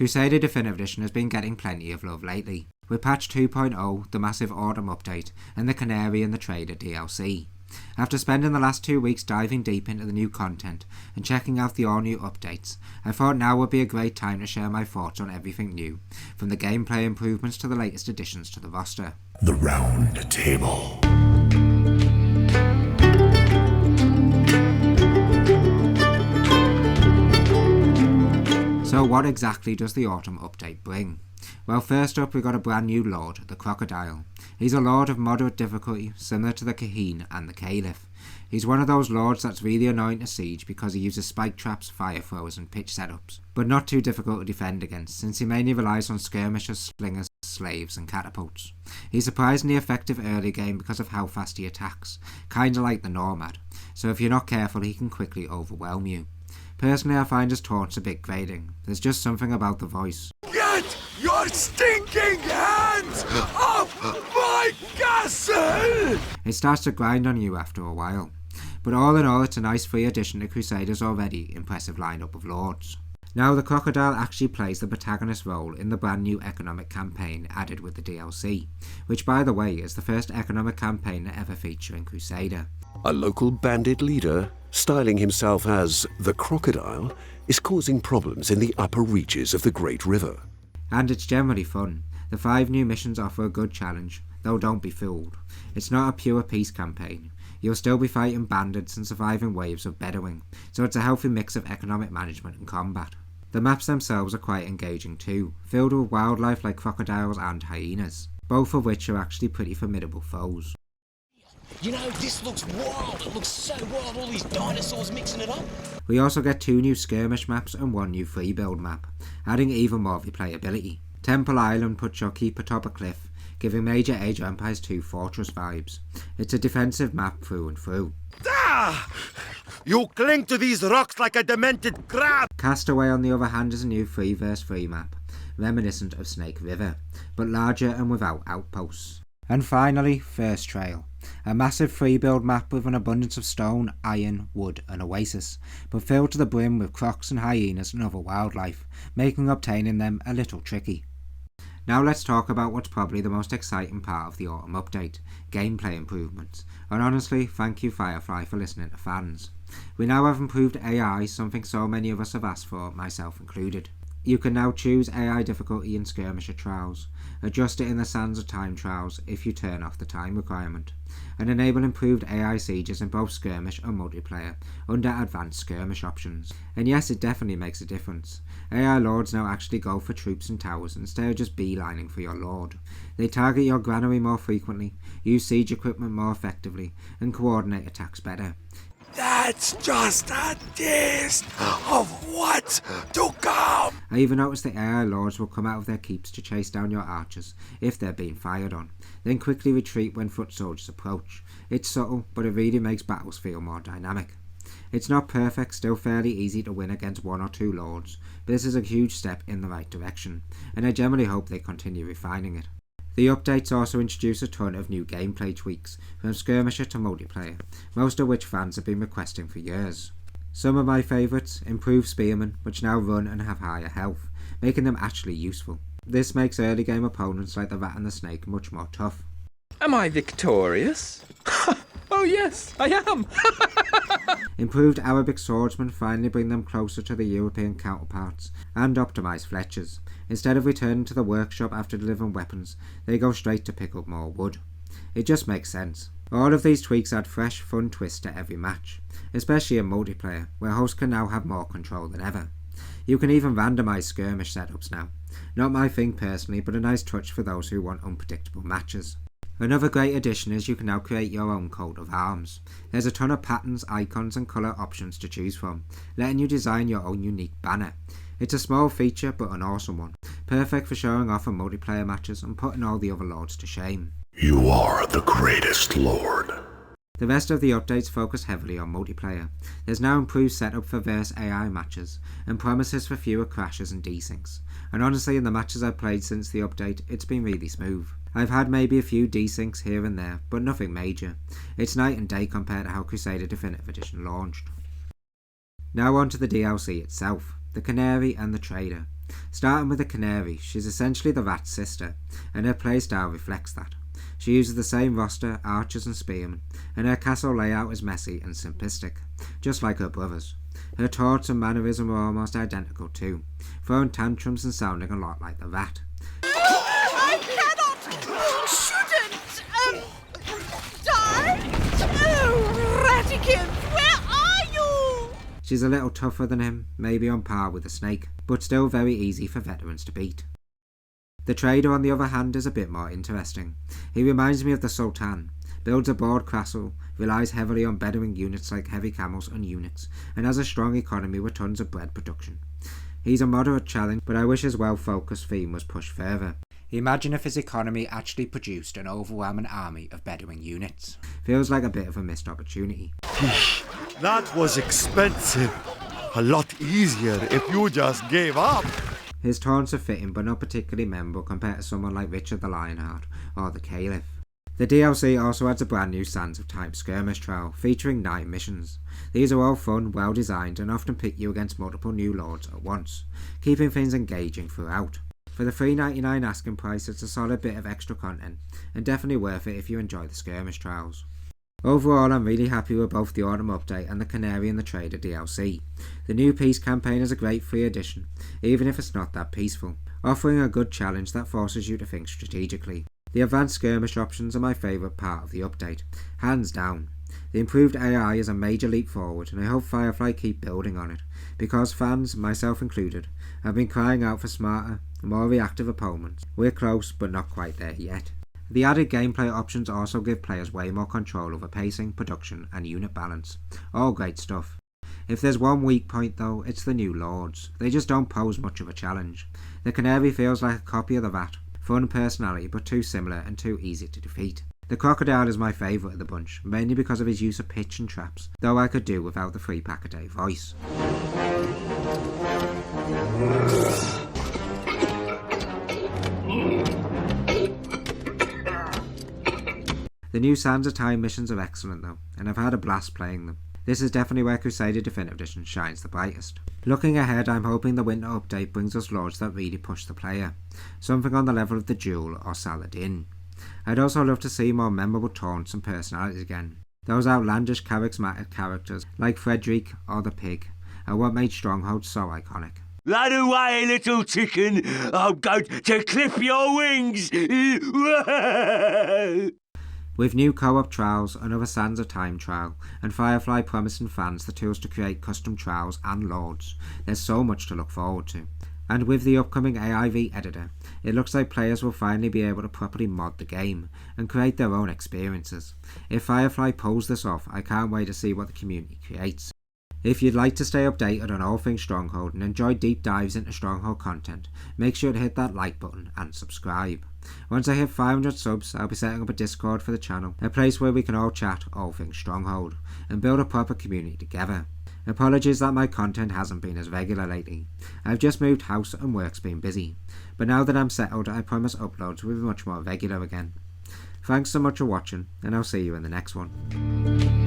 Crusader Definitive Edition has been getting plenty of love lately, with patch 2.0, the massive autumn update, and the Canary and the Trader DLC. After spending the last 2 weeks diving deep into the new content and checking out the all new updates, I thought now would be a great time to share my thoughts on everything new, from the gameplay improvements to the latest additions to the roster. The Round Table. So what exactly does the autumn update bring? Well, first up we got a brand new Lord, the Crocodile. He's a Lord of moderate difficulty, similar to the Kaheen and the Caliph. He's one of those Lords that's really annoying to siege because he uses spike traps, fire throws and pitch setups, but not too difficult to defend against since he mainly relies on skirmishers, slingers, slaves and catapults. He's surprisingly effective early game because of how fast he attacks, kinda like the Nomad, so if you're not careful he can quickly overwhelm you. Personally, I find his taunts a bit grating. There's just something about the voice. Get your stinking hands off my castle! It starts to grind on you after a while. But all in all, it's a nice free addition to Crusader's already impressive lineup of lords. Now, the Crocodile actually plays the protagonist role in the brand new economic campaign added with the DLC, which by the way is the first economic campaign to ever feature in Crusader. A local bandit leader, styling himself as the Crocodile, is causing problems in the upper reaches of the Great River. And it's generally fun. The 5 new missions offer a good challenge, though don't be fooled. It's not a pure peace campaign. You'll still be fighting bandits and surviving waves of bedouin, so it's a healthy mix of economic management and combat. The maps themselves are quite engaging too, filled with wildlife like crocodiles and hyenas, both of which are actually pretty formidable foes. You know, this looks wild. It looks so wild, all these dinosaurs mixing it up. We also get 2 new skirmish maps and 1 new free build map, adding even more replayability. Temple Island puts your keep atop a cliff, giving major Age of Empires 2 fortress vibes. It's a defensive map through and through. Ah! You cling to these rocks like a demented crab! Castaway on the other hand is a new 3 vs 3 map, reminiscent of Snake River, but larger and without outposts. And finally, First Trail, a massive free build map with an abundance of stone, iron, wood and oasis, but filled to the brim with crocs and hyenas and other wildlife, making obtaining them a little tricky. Now let's talk about what's probably the most exciting part of the autumn update, gameplay improvements, and honestly thank you Firefly for listening to fans. We now have improved AI, something so many of us have asked for, myself included. You can now choose AI difficulty in skirmisher trials, adjust it in the Sands of Time trials if you turn off the time requirement, and enable improved AI sieges in both skirmish and multiplayer under advanced skirmish options. And yes, it definitely makes a difference. AI lords now actually go for troops and towers instead of just beelining for your lord. They target your granary more frequently, use siege equipment more effectively, and coordinate attacks better. That's just a taste of what's to come! I even noticed the AI lords will come out of their keeps to chase down your archers if they're being fired on, then quickly retreat when foot soldiers approach. It's subtle, but it really makes battles feel more dynamic. It's not perfect, still fairly easy to win against 1 or 2 lords, but this is a huge step in the right direction, and I generally hope they continue refining it. The updates also introduce a ton of new gameplay tweaks, from skirmisher to multiplayer, most of which fans have been requesting for years. Some of my favourites: improved spearmen, which now run and have higher health, making them actually useful. This makes early game opponents like the Rat and the Snake much more tough. Am I victorious? Oh yes, I am! Improved Arabic swordsmen finally bring them closer to the European counterparts, and optimised fletchers. Instead of returning to the workshop after delivering weapons, they go straight to pick up more wood. It just makes sense. All of these tweaks add fresh, fun twists to every match, especially in multiplayer, where hosts can now have more control than ever. You can even randomise skirmish setups now. Not my thing personally, but a nice touch for those who want unpredictable matches. Another great addition is you can now create your own coat of arms. There's a ton of patterns, icons and colour options to choose from, letting you design your own unique banner. It's a small feature but an awesome one, perfect for showing off in multiplayer matches and putting all the other lords to shame. You are the greatest lord. The rest of the updates focus heavily on multiplayer. There's now improved setup for verse AI matches, and promises for fewer crashes and desyncs. And honestly, in the matches I've played since the update, it's been really smooth. I've had maybe a few desyncs here and there, but nothing major. It's night and day compared to how Crusader Definitive Edition launched. Now on to the DLC itself, the Canary and the Trader. Starting with the Canary, she's essentially the Rat's sister, and her playstyle reflects that. She uses the same roster, archers and spearmen, and her castle layout is messy and simplistic, just like her brothers. Her taunts and mannerism are almost identical too, throwing tantrums and sounding a lot like the Rat. I cannot, shouldn't, die. Oh, Ratikins, where are you? She's a little tougher than him, maybe on par with the Snake, but still very easy for veterans to beat. The Trader, on the other hand, is a bit more interesting. He reminds me of the Sultan, builds a broad castle, relies heavily on Bedouin units like heavy camels and eunuchs, and has a strong economy with tons of bread production. He's a moderate challenge, but I wish his well-focused theme was pushed further. Imagine if his economy actually produced an overwhelming army of Bedouin units. Feels like a bit of a missed opportunity. That was expensive. A lot easier if you just gave up. His taunts are fitting but not particularly memorable compared to someone like Richard the Lionheart or the Caliph. The DLC also adds a brand new Sands of Time Skirmish trial featuring 9 missions. These are all fun, well designed and often pit you against multiple new lords at once, keeping things engaging throughout. For the $3.99 asking price, it's a solid bit of extra content and definitely worth it if you enjoy the Skirmish trials. Overall, I'm really happy with both the Autumn Update and the Canary and the Trader DLC. The new Peace campaign is a great free addition, even if it's not that peaceful, offering a good challenge that forces you to think strategically. The advanced skirmish options are my favourite part of the update, hands down. The improved AI is a major leap forward, and I hope Firefly keep building on it, because fans, myself included, have been crying out for smarter, more reactive opponents. We're close, but not quite there yet. The added gameplay options also give players way more control over pacing, production and unit balance. All great stuff. If there's one weak point though, it's the new lords. They just don't pose much of a challenge. The Canary feels like a copy of the Rat, fun personality but too similar and too easy to defeat. The Crocodile is my favourite of the bunch, mainly because of his use of pitch and traps, though I could do without the 3 pack a day voice. The new Sands of Time missions are excellent though, and I've had a blast playing them. This is definitely where Crusader Definitive Edition shines the brightest. Looking ahead, I'm hoping the winter update brings us lords that really push the player, something on the level of the Jewel or Saladin. I'd also love to see more memorable taunts and personalities again. Those outlandish charismatic characters like Frederick or the Pig are what made Stronghold so iconic. Run away, little chicken! I'm going to clip your wings! With new co-op trials, another Sands of Time trial, and Firefly promising fans the tools to create custom trials and lords, there's so much to look forward to. And with the upcoming AIV editor, it looks like players will finally be able to properly mod the game and create their own experiences. If Firefly pulls this off, I can't wait to see what the community creates. If you'd like to stay updated on all things Stronghold and enjoy deep dives into Stronghold content, make sure to hit that like button and subscribe. Once I hit 500 subs, I'll be setting up a Discord for the channel, a place where we can all chat all things Stronghold, and build a proper community together. Apologies that my content hasn't been as regular lately. I've just moved house and work's been busy, but now that I'm settled I promise uploads will be much more regular again. Thanks so much for watching, and I'll see you in the next one.